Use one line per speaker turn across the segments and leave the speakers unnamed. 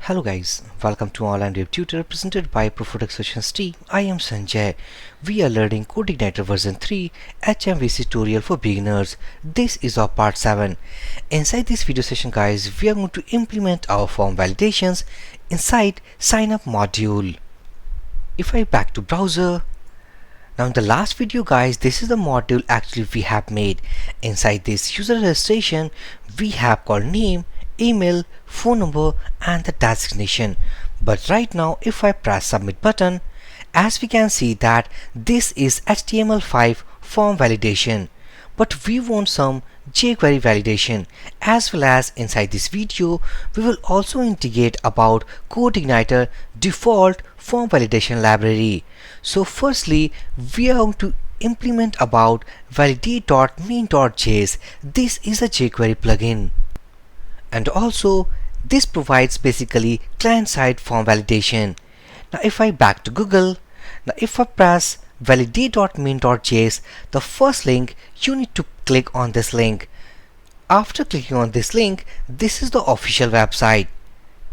Hello guys, welcome to Online Web Tutor presented by Profotech team. I am Sanjay. We are learning CodeIgniter version 3 HMVC tutorial for beginners. This is our part 7. Inside this video session guys, we are going to implement our form validations inside sign up module. If I back to browser, now in the last video guys, this is the module actually we have made. Inside this user registration, we have called name, email, phone number and the designation. But right now if I press submit button, as we can see that this is HTML5 form validation, but we want some jQuery validation. As well as inside this video we will also integrate about CodeIgniter default form validation library. So firstly we are going to implement about validate.main.js. This is a jQuery plugin. And also this provides basically client-side form validation. Now if I back to Google, now if I press validate.main.js, the first link you need to click on this link. After clicking on this link, this is the official website.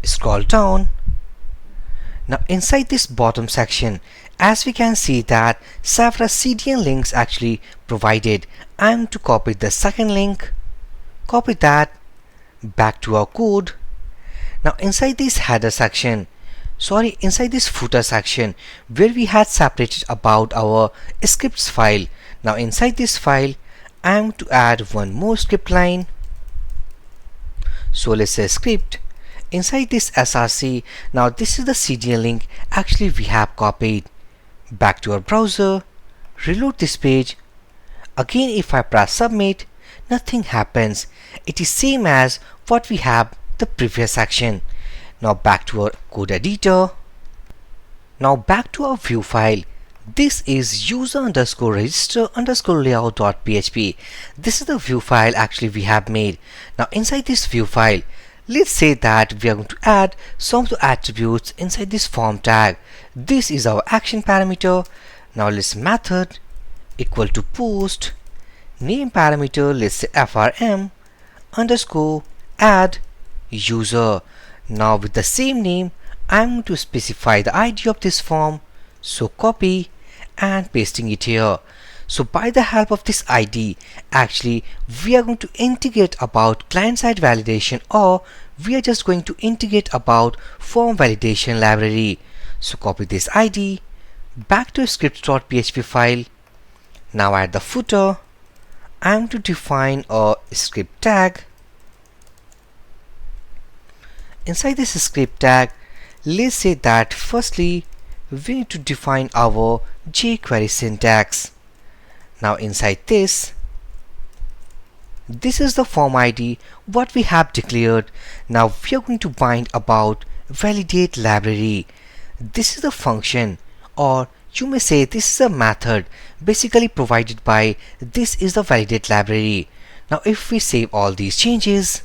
Scroll down. Now inside this bottom section, as we can see that several CDN links actually provided. I am to copy the second link, copy that, back to our code. Now inside this header section, inside this footer section where we had separated about our scripts file. Now inside this file I am to add one more script line. So let's say script. Inside this src, now this is the CDN link actually we have copied. Back to our browser, reload this page. Again if I press submit, nothing happens. It is same as what we have the previous section. Now back to our code editor. Now back to our view file. This is user_register_layout.php. This is the view file actually we have made. Now inside this view file, let's say that we are going to add some of the attributes inside this form tag. This is our action parameter. Now let's method equal to post. Name parameter, let's say frm underscore add user. Now with the same name I'm going to specify the ID of this form, so copy and pasting it here. So by the help of this ID actually we are going to integrate about client-side validation, or we are just going to integrate about form validation library. So copy this ID, back to script.php file. Now add the footer. I am to define a script tag. Inside this script tag, let's say that firstly we need to define our jQuery syntax. Now inside this is the form ID what we have declared. Now we are going to bind about validate library. This is the function, or you may say this is a method basically provided by this is the validate library. Now if we save all these changes,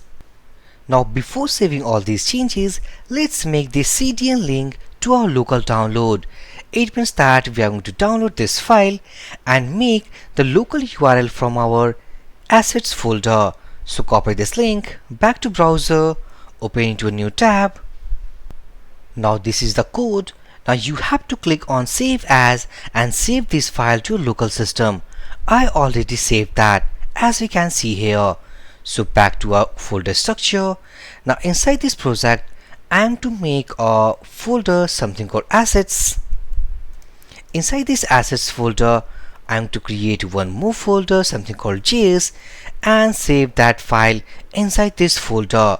now before saving all these changes, let's make this CDN link to our local download. It means that we are going to download this file and make the local URL from our assets folder. So copy this link, back to browser, open into a new tab. Now this is the code. Now you have to click on save as and save this file to your local system. I already saved that, as we can see here. So back to our folder structure. Now inside this project I am to make a folder something called assets. Inside this assets folder I am to create one more folder something called JS and save that file inside this folder.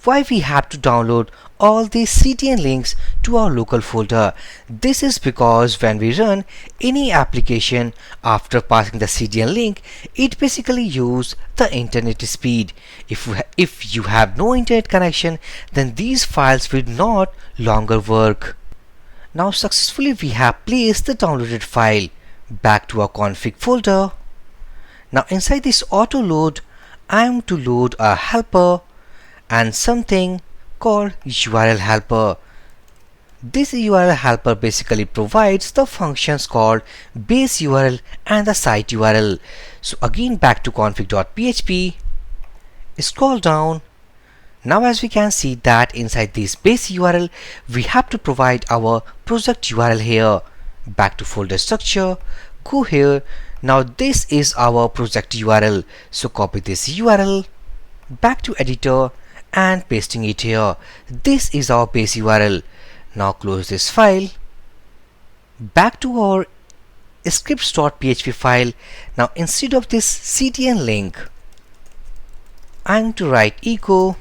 Why we have to download all these CDN links to our local folder? This is because when we run any application after passing the CDN link, it basically uses the internet speed. If you have no internet connection, then these files will not longer work. Now successfully we have placed the downloaded file. Back to our config folder. Now inside this auto load I am to load a helper and something called URL helper. This URL helper basically provides the functions called base URL and the site URL. So again back to config.php, scroll down. Now as we can see that inside this base URL, we have to provide our project URL here. Back to folder structure, go here. Now this is our project URL. So copy this URL, back to editor and pasting it here. This is our base URL. Now close this file. Back to our scripts.php file. Now instead of this CDN link, I'm going to write echo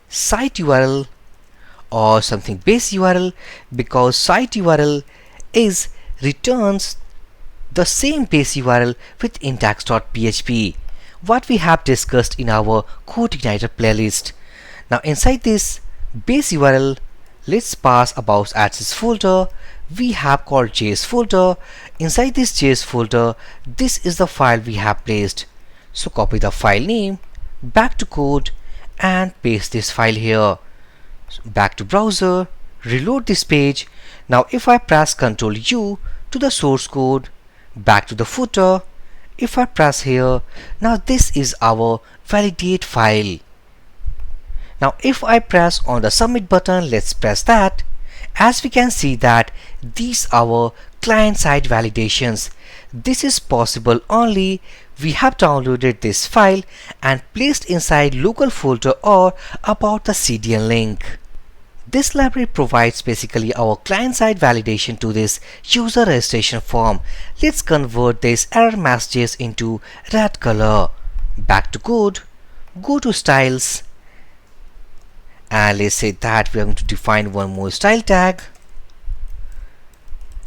site URL or something base URL, because site URL is returns the same base URL with index.php, what we have discussed in our CodeIgniter playlist. Now inside this base URL, let's pass about access folder. We have called JS folder. Inside this JS folder, this is the file we have placed. So copy the file name, back to code and paste this file here. So back to browser, reload this page. Now if I press Ctrl U to the source code, back to the footer, if I press here, now this is our validate file. Now if I press on the submit button, let's press that. As we can see that these are our client-side validations. This is possible only we have downloaded this file and placed inside local folder or about the CDN link. This library provides basically our client-side validation to this user registration form. Let's convert this error messages into red color. Back to code, go to styles, and let's say that we are going to define one more style tag.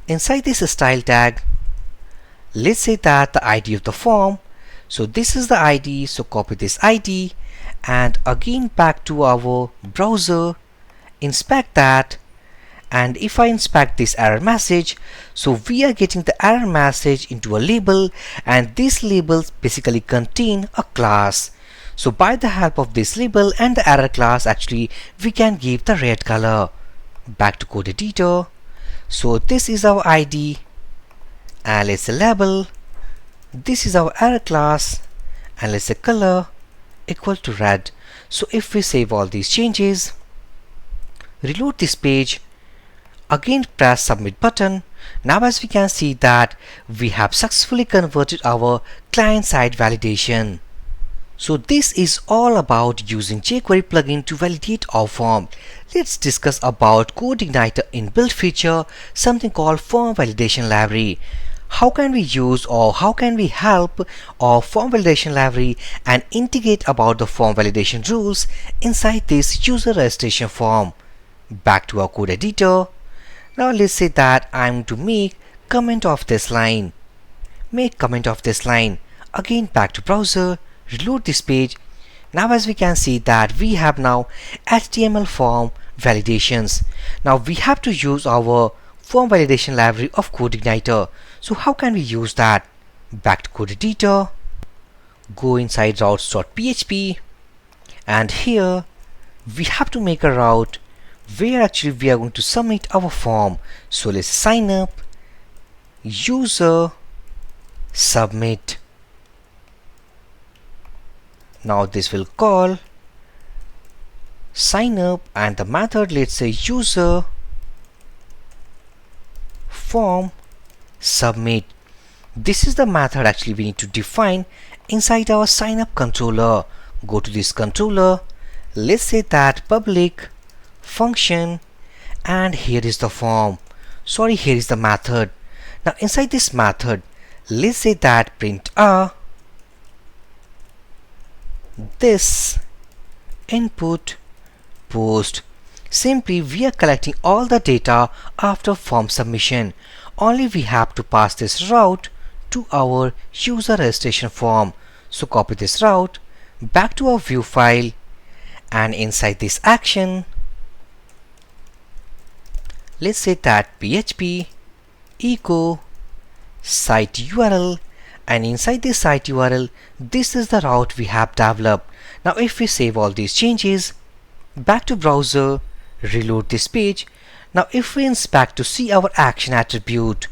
Inside this style tag, let's say that the ID of the form. So this is the ID, so copy this ID and again back to our browser, inspect that, and if I inspect this error message, so we are getting the error message into a label, and these labels basically contain a class. So by the help of this label and the error class, actually we can give the red color. Back to code editor. So this is our ID and let's say label. This is our error class and let's say color equal to red. So if we save all these changes, reload this page, again press submit button. Now as we can see that we have successfully converted our client-side validation. So this is all about using jQuery plugin to validate our form. Let's discuss about CodeIgniter inbuilt feature, something called form validation library. How can we use or how can we help our form validation library and integrate about the form validation rules inside this user registration form? Back to our code editor. Now let's say that I'm going to make comment of this line. Make comment of this line. Again back to browser. Reload this page. Now as we can see that we have now HTML form validations. Now we have to use our form validation library of CodeIgniter. So how can we use that? Back to code editor, go inside routes.php, and here we have to make a route where actually we are going to submit our form. So let's sign up, user, submit. Now this will call sign up and the method, let's say user form submit. This is the method actually we need to define inside our sign up controller. Go to this controller, let's say that public function, and here is the form. Sorry, here is the method. Now inside this method, let's say that print this input post. Simply we are collecting all the data after form submission. Only we have to pass this route to our user registration form. So copy this route, back to our view file, and inside this action, let's say that PHP echo site URL, and inside this site URL, this is the route we have developed. Now if we save all these changes, back to browser, reload this page. Now if we inspect to see our action attribute,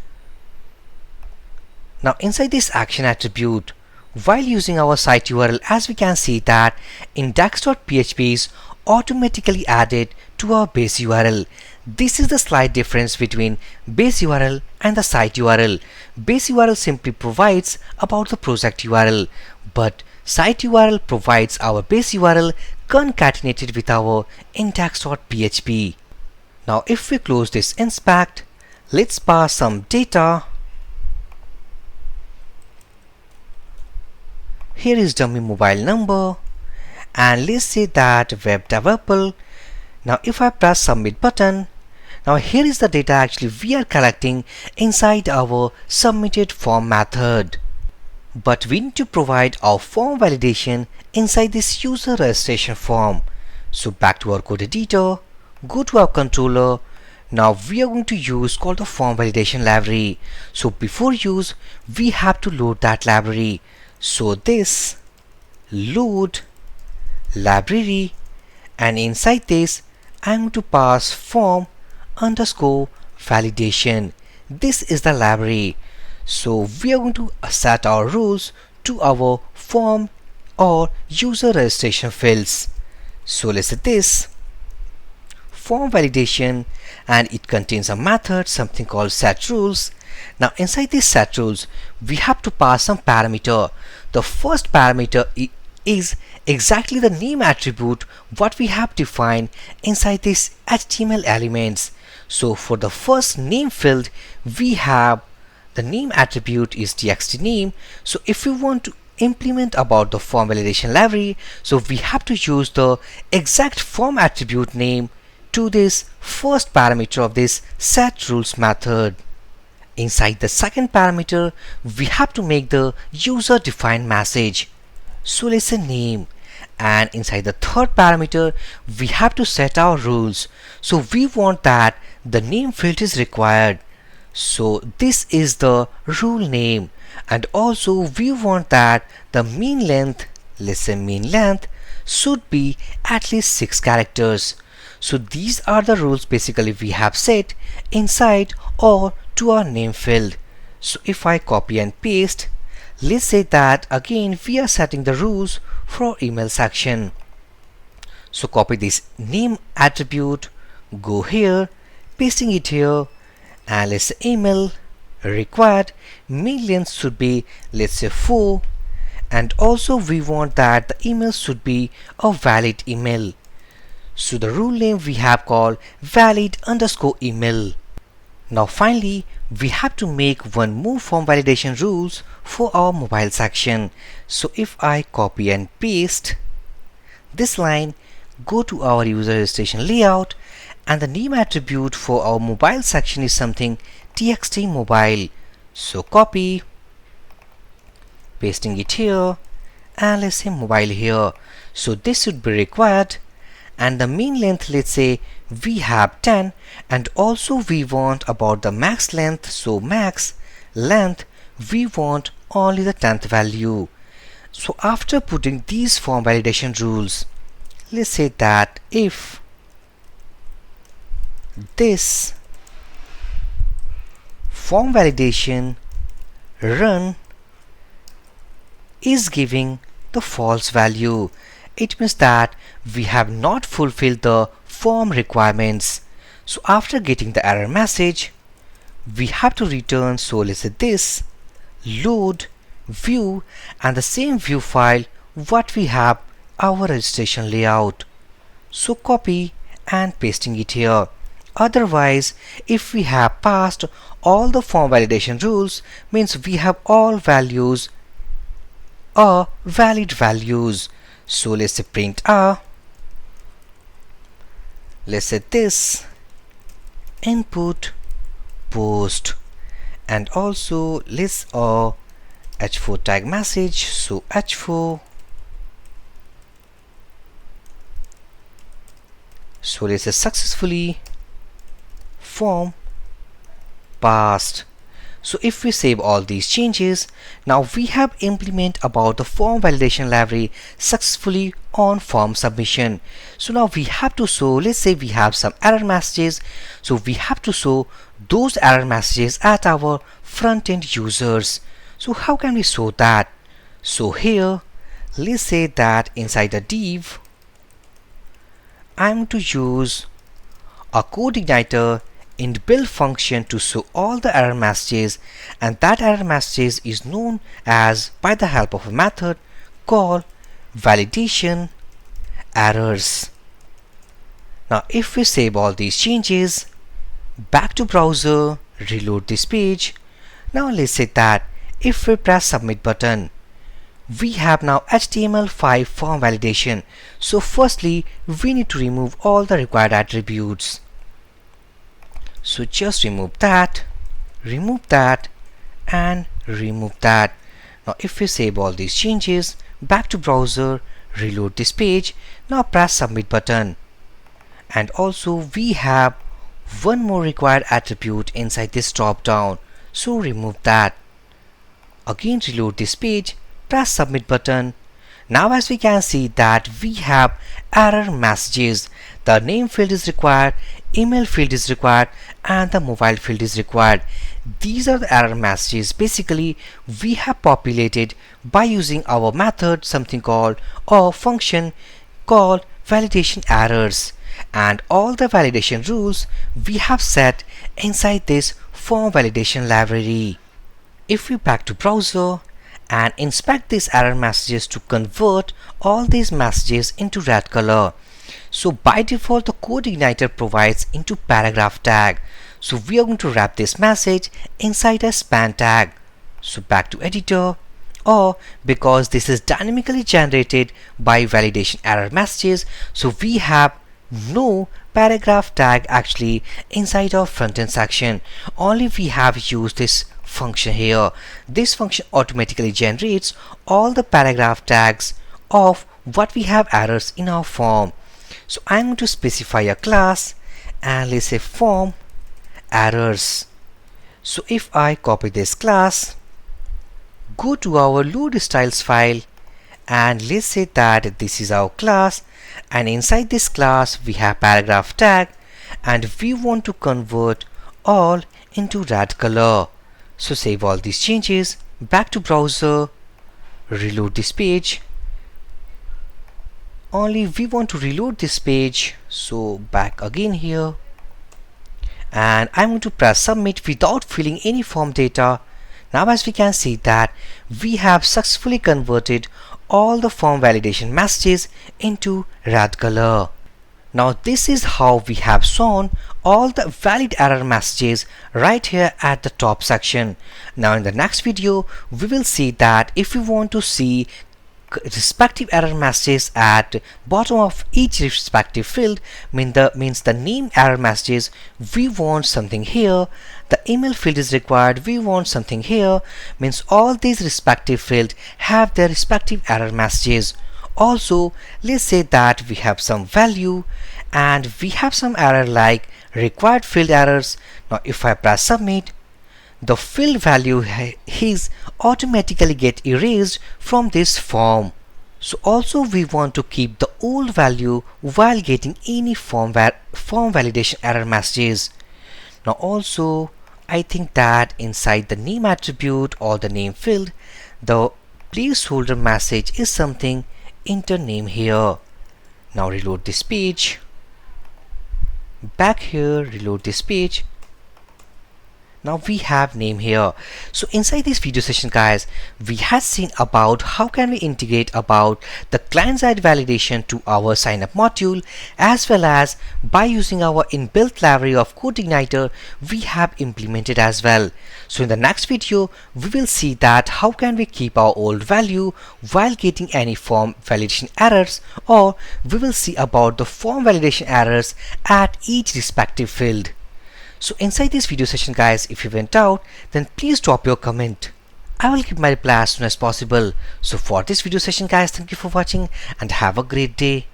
now inside this action attribute, While using our site URL, as we can see that index.php is automatically added to our base URL. This is the slight difference between base URL and the site URL. Base URL simply provides about the project URL, but site URL provides our base URL concatenated with our index.php. Now if we close this inspect, let's pass some data. Here is dummy mobile number, and let's say that web developer. Now if I press submit button, now here is the data actually we are collecting inside our submitted form method. But we need to provide our form validation inside this user registration form. So back to our code editor, go to our controller. Now we are going to use called the form validation library. So before use, we have to load that library. So this load library, and inside this I'm going to pass form underscore validation. This is the library. So we are going to set our rules to our form or user registration fields. So let's say this form validation, and it contains a method something called set rules. Now inside this set rules we have to pass some parameter. The first parameter is exactly the name attribute what we have defined inside this HTML elements. So for the first name field, we have the name attribute is txt name. So if we want to implement about the form validation library, so we have to use the exact form attribute name to this first parameter of this set rules method. Inside the second parameter, we have to make the user defined message. So let's say name, and inside the third parameter we have to set our rules. So we want that the name field is required. So this is the rule name, and also we want that the mean length, let's say mean length, should be at least 6 characters. So these are the rules basically we have set inside or to our name field. So if I copy and paste, let's say that again we are setting the rules for email section. So copy this name attribute, go here, pasting it here, and let's say email required mean length should be, let's say 4, and also we want that the email should be a valid email. So the rule name we have called valid underscore email. Now finally we have to make one more form validation rules for our mobile section. So if I copy and paste this line, go to our user registration layout, and the name attribute for our mobile section is something txt mobile. So copy, pasting it here, and let's say mobile here. So this should be required, and the mean length, let's say we have 10, and also we want about the max length. So max length we want only the 10th value. So after putting these form validation rules, let's say that if this form validation run is giving the false value, it means that we have not fulfilled the form requirements. So after getting the error message, we have to return, so let's say this load view, and the same view file what we have our registration layout. So copy and pasting it here. Otherwise, if we have passed all the form validation rules, means we have all values are valid values. So let's say print let's say this input post, and also let's h4 tag message. So h4, so let's say successfully form passed. So if we save all these changes, now we have implement about the form validation library successfully on form submission. So now we have to show, let's say we have some error messages, so we have to show those error messages at our front end users. So how can we show that? So here, let's say that inside the div, I'm to use a CodeIgniter inbuilt function to show all the error messages, and that error messages is known as by the help of a method called validation errors. Now if we save all these changes, back to browser, reload this page. Now let's say that if we press submit button, we have now HTML5 form validation. So firstly, we need to remove all the required attributes. So just remove that, and remove that. Now if we save all these changes, back to browser, reload this page. Now press submit button. And also we have one more required attribute inside this drop down. So remove that. Again reload this page, press submit button. Now as we can see that we have error messages. The name field is required, email field is required, and the mobile field is required. These are the error messages basically we have populated by using our method, something called or function called validation errors, and all the validation rules we have set inside this form validation library. If we back to browser and inspect these error messages to convert all these messages into red color. So by default the CodeIgniter provides into paragraph tag. So we are going to wrap this message inside a span tag. So back to editor, or because this is dynamically generated by validation error messages, so we have no paragraph tag actually inside our front-end section. Only we have used this function here. This function automatically generates all the paragraph tags of what we have errors in our form. So I'm going to specify a class and let's say form errors. So if I copy this class, go to our load styles file, and let's say that this is our class, and inside this class we have paragraph tag, and we want to convert all into red color. So save all these changes, back to browser, reload this page. Only we want to reload this page, so back again here, and I'm going to press submit without filling any form data. Now as we can see that we have successfully converted all the form validation messages into red color. Now this is how we have shown all the valid error messages right here at the top section. Now in the next video we will see that if we want to see respective error messages at bottom of each respective field, means the name error messages, we want something here. The email field is required, we want something here. Means all these respective fields have their respective error messages. Also let's say that we have some value and we have some error like required field errors. Now if I press submit, the field value is automatically get erased from this form. So also we want to keep the old value while getting any form validation error messages. Now also I think that inside the name attribute or the name field, the placeholder message is something enter name here. Now reload this page, back here, reload this page. Now we have name here. So inside this video session guys, we had seen about how can we integrate about the client-side validation to our sign up module, as well as by using our inbuilt library of CodeIgniter we have implemented as well. So in the next video we will see that how can we keep our old value while getting any form validation errors, or we will see about the form validation errors at each respective field. So inside this video session guys, if you went out, then please drop your comment. I will keep my reply as soon as possible. So for this video session guys, thank you for watching and have a great day.